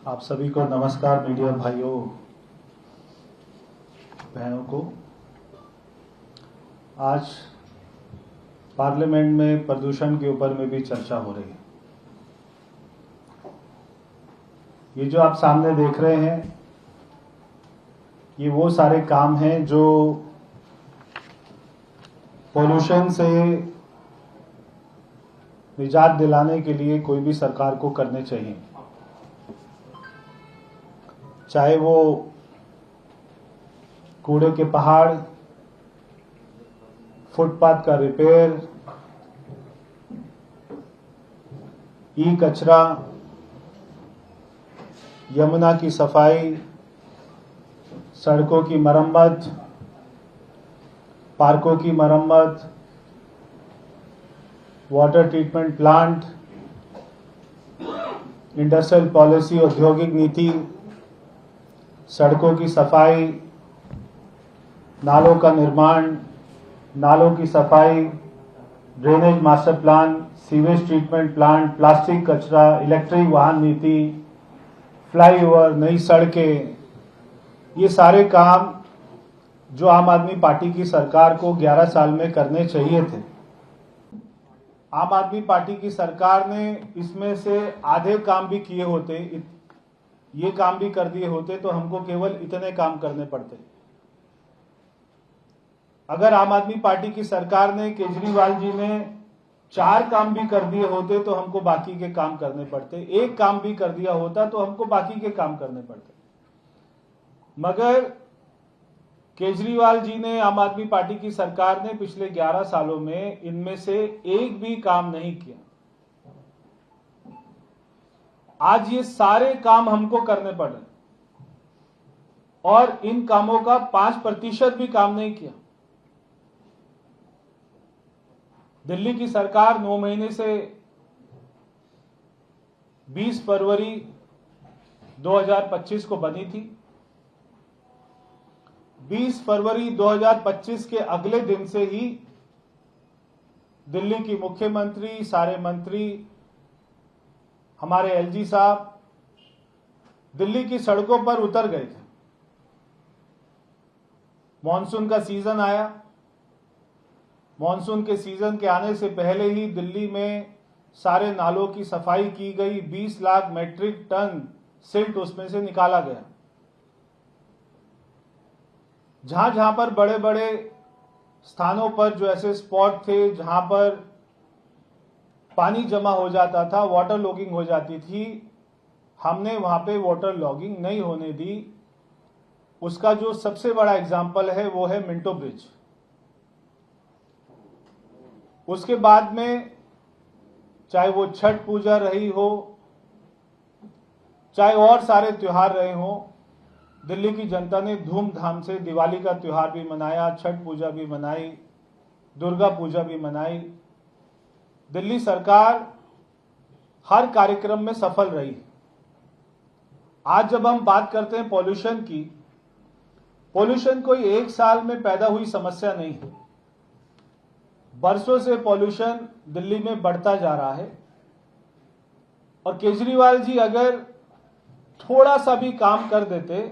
आप सभी को नमस्कार। मीडिया भाइयों बहनों को, आज पार्लियामेंट में प्रदूषण के ऊपर में भी चर्चा हो रही है। ये जो आप सामने देख रहे हैं, ये वो सारे काम हैं जो पोल्यूशन से निजात दिलाने के लिए कोई भी सरकार को करने चाहिए। चाहे वो कूड़े के पहाड़, फुटपाथ का रिपेयर, ई कचरा, यमुना की सफाई, सड़कों की मरम्मत, पार्कों की मरम्मत, water treatment plant, industrial policy, औद्योगिक नीति, सड़कों की सफाई, नालों का निर्माण, नालों की सफाई, drainage master plan, sewage treatment plant, plastic कचरा, इलेक्ट्रिक वाहन नीति, फ्लाईओवर, नई सड़कें, ये सारे काम जो आम आदमी पार्टी की सरकार को 11 साल में करने चाहिए थे, आम आदमी पार्टी की सरकार ने इसमें से आधे काम भी किए होते, ये काम भी कर दिए होते तो हमको केवल इतने काम करने पड़ते। अगर आम आदमी पार्टी की सरकार ने, केजरीवाल जी ने 4 काम भी कर दिए होते तो हमको बाकी के काम करने पड़ते। 1 काम भी कर दिया होता तो हमको बाकी के काम करने पड़ते। मगर केजरीवाल जी ने, आम आदमी पार्टी की सरकार ने पिछले 11 सालों में इनमें से एक भी काम नहीं किया। आज ये सारे काम हमको करने पड़ रहे और इन कामों का 5% भी काम नहीं किया। दिल्ली की सरकार 9 महीने से 20 फरवरी 2025 को बनी थी। 20 फरवरी 2025 के अगले दिन से ही दिल्ली की मुख्यमंत्री, सारे मंत्री, हमारे एलजी साहब दिल्ली की सड़कों पर उतर गए थे। मॉनसून का सीजन आया। मॉनसून के सीजन के आने से पहले ही दिल्ली में सारे नालों की सफाई की गई। 20 लाख मेट्रिक टन सिल्ट उसमें से निकाला गया। जहां जहां पर बड़े बड़े स्थानों पर जो ऐसे स्पॉट थे जहां पर पानी जमा हो जाता था, वाटर लॉगिंग हो जाती थी, हमने वहां पे वाटर लॉगिंग नहीं होने दी। उसका जो सबसे बड़ा एग्जाम्पल है वो है मिंटो ब्रिज। उसके बाद में चाहे वो छठ पूजा रही हो, चाहे और सारे त्योहार रहे हो, दिल्ली की जनता ने धूमधाम से दिवाली का त्योहार भी मनाया, छठ पूजा भी मनाई, दुर्गा पूजा भी मनाई। दिल्ली सरकार हर कार्यक्रम में सफल रही। आज जब हम बात करते हैं पॉल्यूशन की, पॉल्यूशन कोई 1 साल में पैदा हुई समस्या नहीं है। बरसों से पॉल्यूशन दिल्ली में बढ़ता जा रहा है और केजरीवाल जी अगर थोड़ा सा भी काम कर देते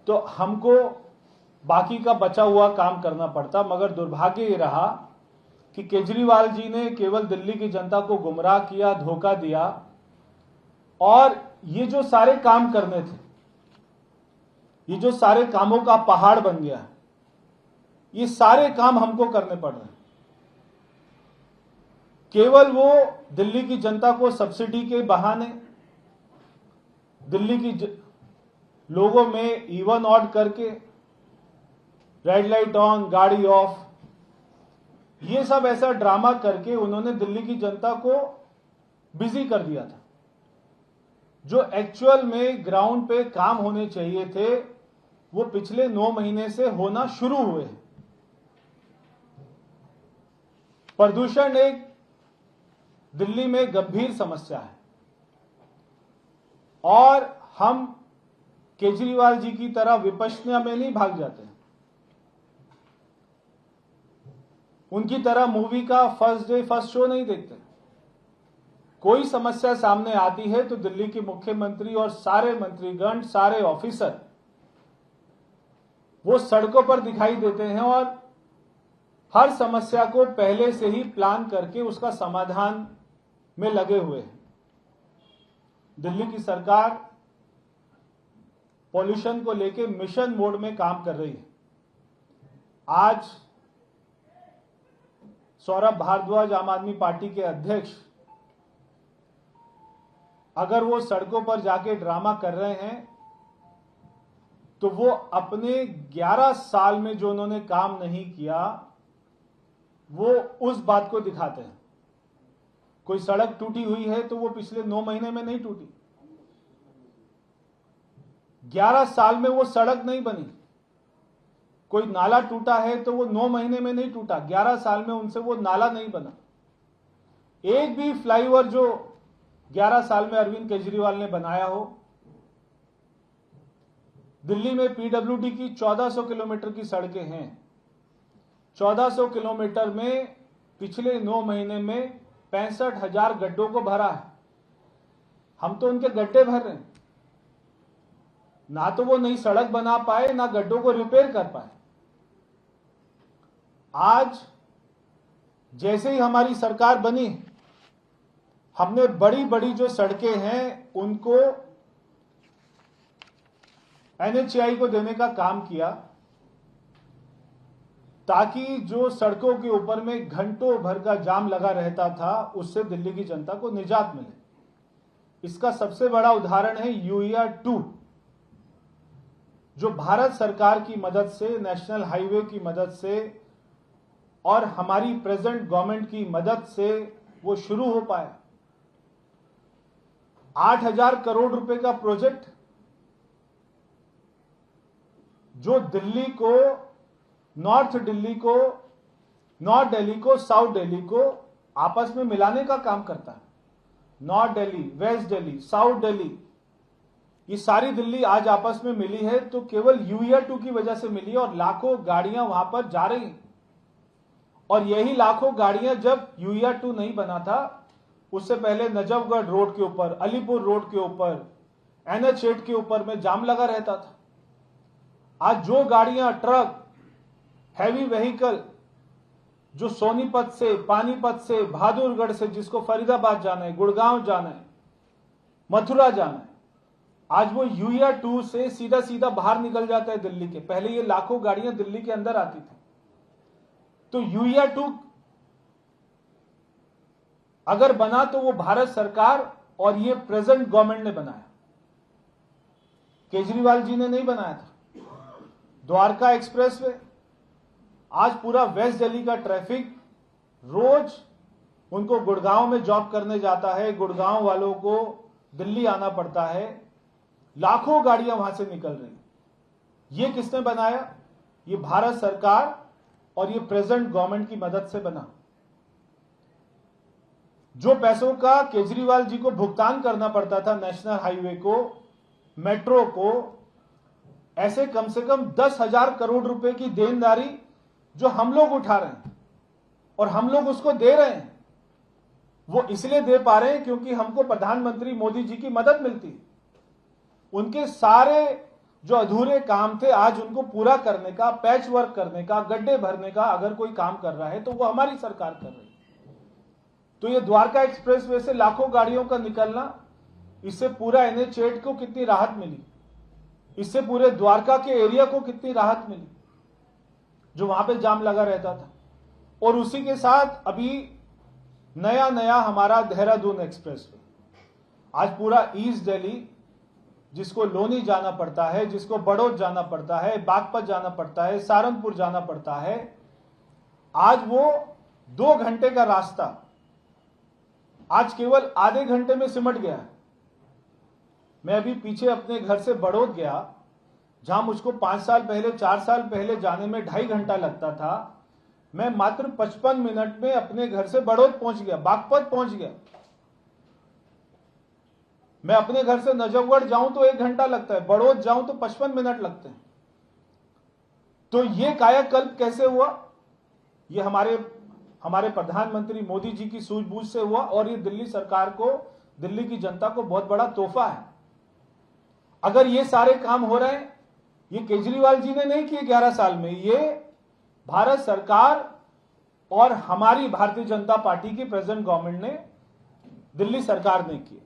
तो हमको बाकी का बचा हुआ काम करना पड़ता। मगर दुर्भाग्य ये रहा कि केजरीवाल जी ने केवल दिल्ली की जनता को गुमराह किया, धोखा दिया और ये जो सारे काम करने थे, ये जो सारे कामों का पहाड़ बन गया है, ये सारे काम हमको करने पड़ रहे हैं। केवल वो दिल्ली की जनता को सब्सिडी के बहाने, दिल्ली की लोगों में इवन ऑड करके, रेड लाइट ऑन गाड़ी ऑफ, ये सब ऐसा ड्रामा करके उन्होंने दिल्ली की जनता को बिजी कर दिया था। जो एक्चुअल में ग्राउंड पे काम होने चाहिए थे वो पिछले 9 महीने से होना शुरू हुए हैं। प्रदूषण एक दिल्ली में गंभीर समस्या है और हम केजरीवाल जी की तरह विपश्यना में नहीं भाग जाते हैं। उनकी तरह मूवी का फर्स्ट डे फर्स्ट शो नहीं देखते। कोई समस्या सामने आती है तो दिल्ली के मुख्यमंत्री और सारे मंत्रीगण, सारे ऑफिसर वो सड़कों पर दिखाई देते हैं और हर समस्या को पहले से ही प्लान करके उसका समाधान में लगे हुए हैं। दिल्ली की सरकार पॉल्यूशन को लेकर मिशन मोड में काम कर रही है। आज सौरभ भारद्वाज, आम आदमी पार्टी के अध्यक्ष, अगर वो सड़कों पर जाके ड्रामा कर रहे हैं तो वो अपने 11 साल में जो उन्होंने काम नहीं किया वो उस बात को दिखाते हैं। कोई सड़क टूटी हुई है तो वो पिछले 9 महीने में नहीं टूटी, 11 साल में वो सड़क नहीं बनी। कोई नाला टूटा है तो वो 9 महीने में नहीं टूटा, 11 साल में उनसे वो नाला नहीं बना। एक भी फ्लाईओवर जो 11 साल में अरविंद केजरीवाल ने बनाया हो। दिल्ली में पीडब्ल्यूडी की 1400 किलोमीटर की सड़कें हैं। 1400 किलोमीटर में पिछले 9 महीने में 65,000 गड्ढों को भरा है। हम तो उनके गड्ढे भर रहे हैं, ना तो वो नई सड़क बना पाए ना गड्ढों को रिपेयर कर पाए। आज जैसे ही हमारी सरकार बनी, हमने बड़ी बड़ी जो सड़कें हैं उनको एनएचएआई को देने का काम किया, ताकि जो सड़कों के ऊपर में घंटों भर का जाम लगा रहता था उससे दिल्ली की जनता को निजात मिले। इसका सबसे बड़ा उदाहरण है यूईआर 2, जो भारत सरकार की मदद से, नेशनल हाईवे की मदद से और हमारी प्रेजेंट गवर्नमेंट की मदद से वो शुरू हो पाया। 8,000 करोड़ रुपए का प्रोजेक्ट जो दिल्ली को, नॉर्थ दिल्ली को, नॉर्थ दिल्ली को, साउथ दिल्ली को आपस में मिलाने का काम करता है। North Delhi, west Delhi, south Delhi, ये सारी दिल्ली आज आपस में मिली है तो केवल यूईआर 2 की वजह से मिली और लाखों गाड़ियां वहां पर जा रही हैं। और यही लाखों गाड़ियां जब यूईआर 2 नहीं बना था, उससे पहले नजफगढ़ रोड के ऊपर, अलीपुर रोड के ऊपर, NH8 के ऊपर में जाम लगा रहता था। आज जो गाड़ियां, ट्रक, हैवी व्हीकल जो सोनीपत से, पानीपत से, बहादुरगढ़ से, जिसको फरीदाबाद जाना है, गुड़गांव जाना है, मथुरा जाना है, आज वो यूईआर 2 से सीधा सीधा बाहर निकल जाता है दिल्ली के। पहले ये लाखों गाड़ियां दिल्ली के अंदर आती थी। तो यूईआर 2 अगर बना तो वो भारत सरकार और ये प्रेजेंट गवर्नमेंट ने बनाया, केजरीवाल जी ने नहीं बनाया था। द्वारका एक्सप्रेसवे, आज पूरा वेस्ट दिल्ली का ट्रैफिक रोज उनको गुड़गांव में जॉब करने जाता है, गुड़गांव वालों को दिल्ली आना पड़ता है, लाखों गाड़ियां वहां से निकल रही। ये किसने बनाया? ये भारत सरकार और ये प्रेजेंट गवर्नमेंट की मदद से बना। जो पैसों का केजरीवाल जी को भुगतान करना पड़ता था नेशनल हाईवे को, मेट्रो को, ऐसे कम से कम 10,000 करोड़ रुपए की देनदारी जो हम लोग उठा रहे हैं और हम लोग उसको दे रहे हैं, वो इसलिए दे पा रहे हैं क्योंकि हमको प्रधानमंत्री मोदी जी की मदद मिलती है। उनके सारे जो अधूरे काम थे आज उनको पूरा करने का, पैच वर्क करने का, गड्ढे भरने का अगर कोई काम कर रहा है तो वो हमारी सरकार कर रही है। तो ये द्वारका एक्सप्रेसवे से लाखों गाड़ियों का निकलना, इससे पूरा NH8 को कितनी राहत मिली, इससे पूरे द्वारका के एरिया को कितनी राहत मिली जो वहां पे जाम लगा रहता था। और उसी के साथ अभी नया नया हमारा देहरादून एक्सप्रेसवे, आज पूरा ईस्ट दिल्ली, जिसको लोनी जाना पड़ता है, जिसको बड़ौद जाना पड़ता है, बागपत जाना पड़ता है, सहारनपुर जाना पड़ता है, आज वो 2 घंटे का रास्ता आज केवल आधे घंटे में सिमट गया है। मैं अभी पीछे अपने घर से बड़ौद गया, जहां मुझको 5 साल पहले, 4 साल पहले जाने में 2.5 घंटा लगता था, मैं मात्र 55 मिनट में अपने घर से बड़ौद पहुंच गया, बागपत पहुंच गया। मैं अपने घर से नजफगढ़ जाऊं तो 1 घंटा लगता है, बड़ौद जाऊं तो 55 मिनट लगते हैं। तो ये कायाकल्प कैसे हुआ? ये हमारे हमारे प्रधानमंत्री मोदी जी की सूझबूझ से हुआ और ये दिल्ली सरकार को, दिल्ली की जनता को बहुत बड़ा तोहफा है। अगर ये सारे काम हो रहे हैं, ये केजरीवाल जी ने नहीं किए 11 साल में, ये भारत सरकार और हमारी भारतीय जनता पार्टी की प्रेजेंट गवर्नमेंट ने, दिल्ली सरकार ने किए।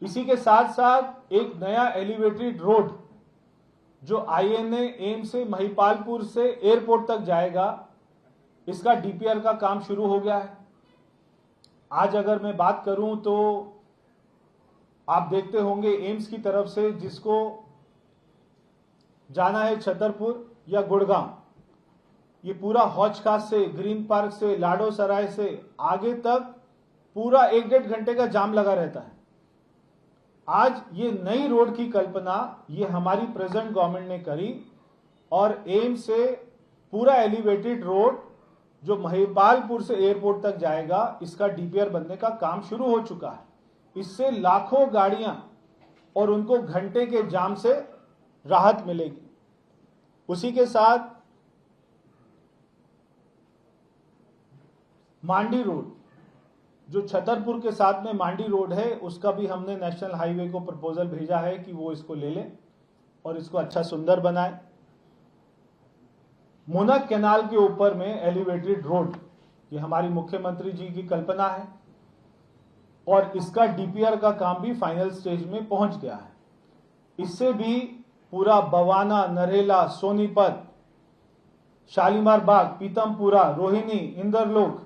इसी के साथ साथ एक नया एलिवेटेड रोड जो आईएनए एम्स से महिपालपुर से एयरपोर्ट तक जाएगा, इसका डीपीआर का काम शुरू हो गया है। आज अगर मैं बात करूं तो आप देखते होंगे एम्स की तरफ से जिसको जाना है छतरपुर या गुड़गांव, ये पूरा हौज खास से, ग्रीन पार्क से, लाडो सराय से आगे तक पूरा 1-1.5 घंटे का जाम लगा रहता है। आज ये नई रोड की कल्पना ये हमारी प्रेजेंट गवर्नमेंट ने करी और एम्स से पूरा एलिवेटेड रोड जो महिपालपुर से एयरपोर्ट तक जाएगा, इसका डीपीआर बनने का काम शुरू हो चुका है। इससे लाखों गाड़ियां और उनको घंटे के जाम से राहत मिलेगी। उसी के साथ मांडी रोड जो छतरपुर के साथ में मांडी रोड है, उसका भी हमने नेशनल हाईवे को प्रपोजल भेजा है कि वो इसको ले लें और इसको अच्छा सुंदर बनाए। मुनक कैनाल के ऊपर में एलिवेटेड रोड, ये हमारी मुख्यमंत्री जी की कल्पना है और इसका डीपीआर का काम भी फाइनल स्टेज में पहुंच गया है। इससे भी पूरा बवाना, नरेला, सोनीपत, शालीमार बाग, पीतमपुरा, रोहिणी, इंदरलोक,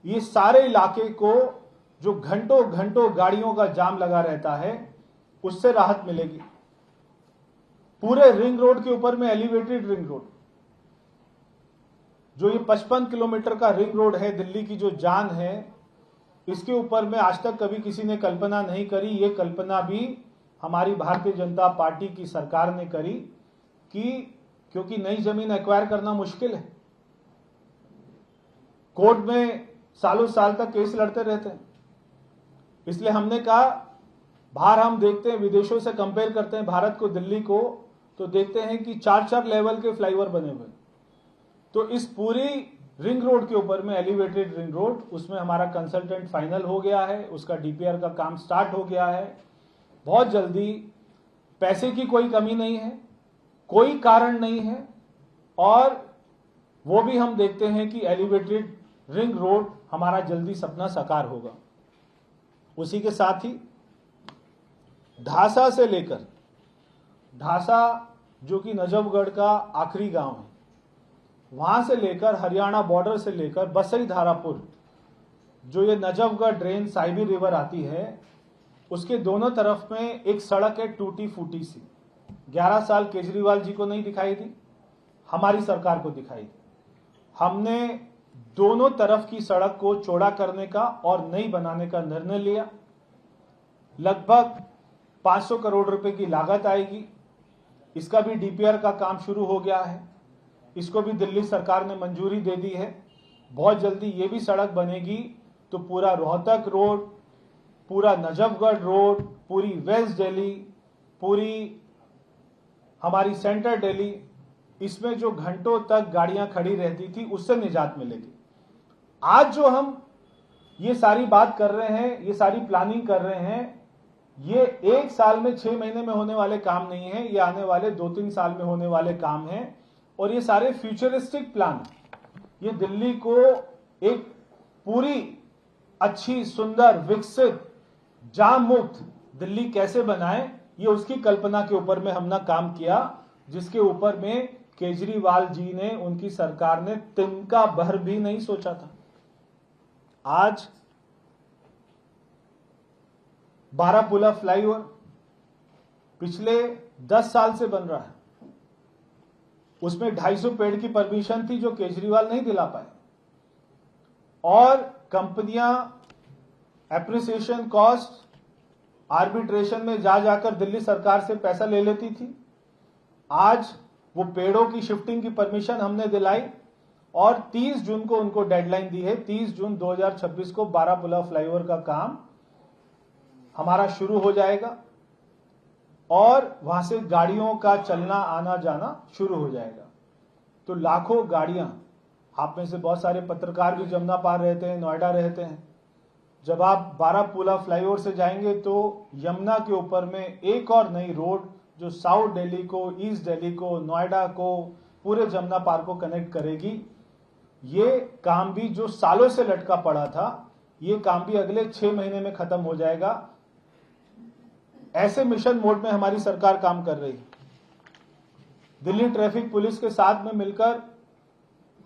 ये सारे इलाके को जो घंटों घंटों गाड़ियों का जाम लगा रहता है, उससे राहत मिलेगी। पूरे रिंग रोड के ऊपर में एलिवेटेड रिंग रोड, जो ये 55 किलोमीटर का रिंग रोड है, दिल्ली की जो जान है, इसके ऊपर में आज तक कभी किसी ने कल्पना नहीं करी। ये कल्पना भी हमारी भारतीय जनता पार्टी की सरकार ने करी कि क्योंकि नई जमीन एक्वायर करना मुश्किल है, कोर्ट में सालों साल तक केस लड़ते रहते हैं, इसलिए हमने कहा बाहर हम देखते हैं, विदेशों से कंपेयर करते हैं भारत को, दिल्ली को, तो देखते हैं कि 4-4 लेवल के फ्लाईओवर बने हुए। तो इस पूरी रिंग रोड के ऊपर में एलिवेटेड रिंग रोड, उसमें हमारा कंसल्टेंट फाइनल हो गया है, उसका डीपीआर का काम स्टार्ट हो गया है बहुत जल्दी। पैसे की कोई कमी नहीं है, कोई कारण नहीं है, और वो भी हम देखते हैं कि एलिवेटेड रिंग रोड हमारा जल्दी सपना साकार होगा। उसी के साथ ही ढासा से लेकर, ढासा जो कि नजफगढ़ का आखिरी गांव है, वहां से लेकर हरियाणा बॉर्डर से लेकर बसई धारापुर, जो ये नजफगढ़ ड्रेन साइबी रिवर आती है, उसके दोनों तरफ में एक सड़क है टूटी फूटी सी। 11 साल केजरीवाल जी को नहीं दिखाई दी, हमारी सरकार को दिखाई दी। हमने दोनों तरफ की सड़क को चौड़ा करने का और नई बनाने का निर्णय लिया। लगभग 500 करोड़ रुपए की लागत आएगी। इसका भी डीपीआर का काम शुरू हो गया है, इसको भी दिल्ली सरकार ने मंजूरी दे दी है। बहुत जल्दी ये भी सड़क बनेगी तो पूरा रोहतक रोड, पूरा नजफगढ़ रोड, पूरी वेस्ट दिल्ली, पूरी हमारी सेंट्रल दिल्ली, इसमें जो घंटों तक गाड़ियां खड़ी रहती थी, उससे निजात मिलेगी। आज जो हम ये सारी बात कर रहे हैं, ये सारी प्लानिंग कर रहे हैं, ये 1 साल में 6 महीने में होने वाले काम नहीं है, ये आने वाले 2-3 साल में होने वाले काम हैं। और ये सारे फ्यूचरिस्टिक प्लान, ये दिल्ली को एक पूरी अच्छी, सुंदर, विकसित, जाम मुक्त दिल्ली कैसे बनाए, ये उसकी कल्पना के ऊपर में हमने काम किया, जिसके ऊपर में केजरीवाल जी ने, उनकी सरकार ने तिनका भर भी नहीं सोचा था। आज बारापुला फ्लाईओवर पिछले 10 साल से बन रहा है, उसमें 250 पेड़ की परमिशन थी जो केजरीवाल नहीं दिला पाए, और कंपनियां एप्रिसिएशन कॉस्ट आर्बिट्रेशन में जाकर दिल्ली सरकार से पैसा ले लेती थी। आज वो पेड़ों की शिफ्टिंग की परमिशन हमने दिलाई और 30 जून को उनको डेडलाइन दी है। 30 जून 2026 को बारापुला फ्लाईओवर का काम हमारा शुरू हो जाएगा और वहां से गाड़ियों का चलना आना जाना शुरू हो जाएगा। तो लाखों गाड़ियां आप में से बहुत सारे पत्रकार भी जमुना पार रहते हैं, नोएडा रहते हैं। जब आप बारापुला फ्लाईओवर से जाएंगे तो यमुना के ऊपर में एक और नई रोड जो साउथ दिल्ली को, ईस्ट दिल्ली को, नोएडा को, पूरे जमुना पार को कनेक्ट करेगी। ये काम भी जो सालों से लटका पड़ा था, ये काम भी अगले 6 महीने में खत्म हो जाएगा। ऐसे मिशन मोड में हमारी सरकार काम कर रही है। दिल्ली ट्रैफिक पुलिस के साथ में मिलकर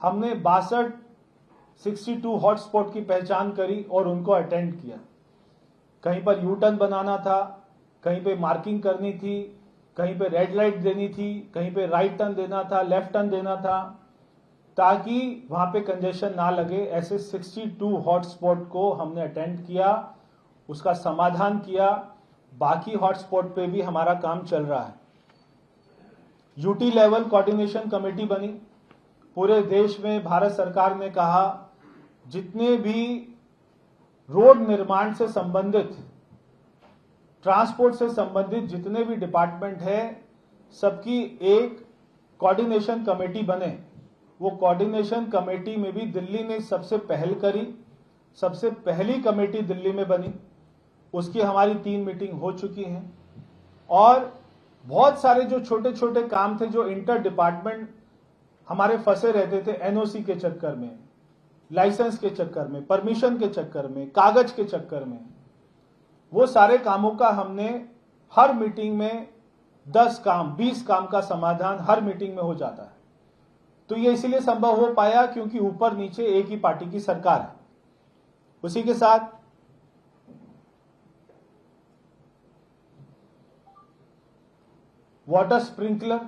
हमने 62 हॉटस्पॉट की पहचान करी और उनको अटेंड किया। कहीं पर यू टर्न बनाना था, कहीं पे मार्किंग करनी थी, कहीं पे रेड लाइट देनी थी, कहीं पे राइट टर्न देना था, लेफ्ट टर्न देना था, ताकि वहां पे कंजेशन ना लगे। ऐसे 62 हॉटस्पॉट को हमने अटेंड किया, उसका समाधान किया। बाकी हॉटस्पॉट पे भी हमारा काम चल रहा है। यूटी लेवल कोऑर्डिनेशन कमेटी बनी। पूरे देश में भारत सरकार ने कहा जितने भी रोड निर्माण से संबंधित, ट्रांसपोर्ट से संबंधित जितने भी डिपार्टमेंट है, सबकी एक कोऑर्डिनेशन कमेटी बने। वो कोऑर्डिनेशन कमेटी में भी दिल्ली ने सबसे पहल करी, सबसे पहली कमेटी दिल्ली में बनी। उसकी हमारी 3 मीटिंग हो चुकी हैं और बहुत सारे जो छोटे छोटे काम थे, जो इंटर डिपार्टमेंट हमारे फंसे रहते थे एनओसी के चक्कर में, लाइसेंस के चक्कर में, परमिशन के चक्कर में, कागज के चक्कर में, वो सारे कामों का हमने हर मीटिंग में 10 काम, 20 काम का समाधान हर मीटिंग में हो जाता है। तो ये इसलिए संभव हो पाया क्योंकि ऊपर नीचे एक ही पार्टी की सरकार है। उसी के साथ वाटर स्प्रिंकलर,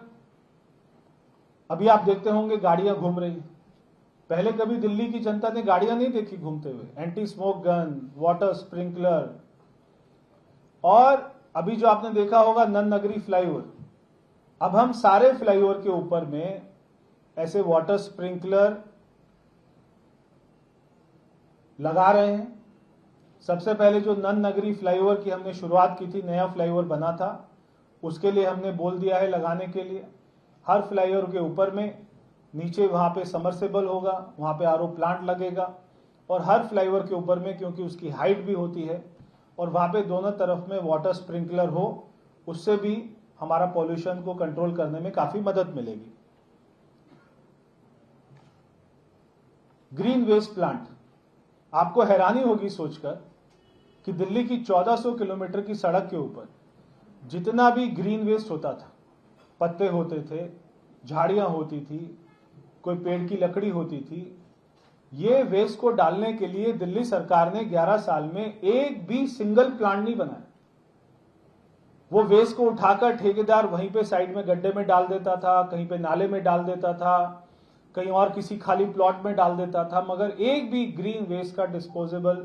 अभी आप देखते होंगे गाड़ियां घूम रही। पहले कभी दिल्ली की जनता ने गाड़ियां नहीं देखी घूमते हुए। Anti smoke gun, water sprinkler, और अभी जो आपने देखा होगा नन नगरी फ्लाईओवर। अब हम सारे फ्लाईओवर के ऊपर में ऐसे वाटर स्प्रिंकलर लगा रहे हैं। सबसे पहले जो नन नगरी फ्लाईओवर की हमने शुरुआत की थी, नया फ्लाईओवर बना था, उसके लिए हमने बोल दिया है लगाने के लिए। हर फ्लाईओवर के ऊपर में नीचे वहां पे सबमर्सिबल होगा, वहां पे आरओ प्लांट लगेगा, और हर फ्लाईओवर के ऊपर में, क्योंकि उसकी हाइट भी होती है, और वहां पे दोनों तरफ में वाटर स्प्रिंकलर हो, उससे भी हमारा पॉल्यूशन को कंट्रोल करने में काफी मदद मिलेगी। ग्रीन वेस्ट प्लांट, आपको हैरानी होगी सोचकर कि दिल्ली की 1400 किलोमीटर की सड़क के ऊपर जितना भी ग्रीन वेस्ट होता था, पत्ते होते थे, झाड़ियां होती थी, कोई पेड़ की लकड़ी होती थी, ये वेस्ट को डालने के लिए दिल्ली सरकार ने 11 साल में एक भी सिंगल प्लांट नहीं बनाया। वो वेस्ट को उठाकर ठेकेदार वहीं पे साइड में गड्ढे में डाल देता था, कहीं पे नाले में डाल देता था, कहीं और किसी खाली प्लॉट में डाल देता था, मगर एक भी ग्रीन वेस्ट का डिस्पोजेबल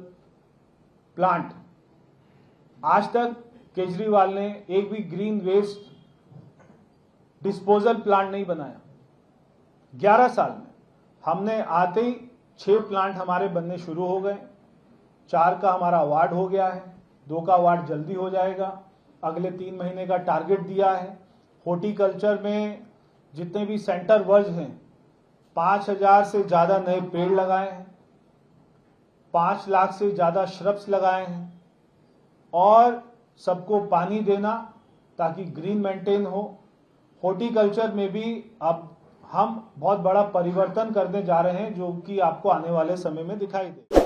प्लांट आज तक केजरीवाल ने एक भी ग्रीन वेस्ट डिस्पोजल प्लांट नहीं बनाया। 11 साल में हमने आते ही 6 प्लांट हमारे बनने शुरू हो गए। 4 का हमारा अवार्ड हो गया है, 2 का अवार्ड जल्दी हो जाएगा। अगले 3 महीने का टारगेट दिया है। हॉर्टिकल्चर में जितने भी सेंटर वर्ज हैं, 5000 से ज्यादा नए पेड़ लगाए हैं, 5 लाख से ज्यादा श्रब्स लगाए हैं, और सबको पानी देना ताकि ग्रीन मेंटेन हो। हॉर्टिकल्चर में भी अब हम बहुत बड़ा परिवर्तन करने जा रहे हैं, जो कि आपको आने वाले समय में दिखाई दे।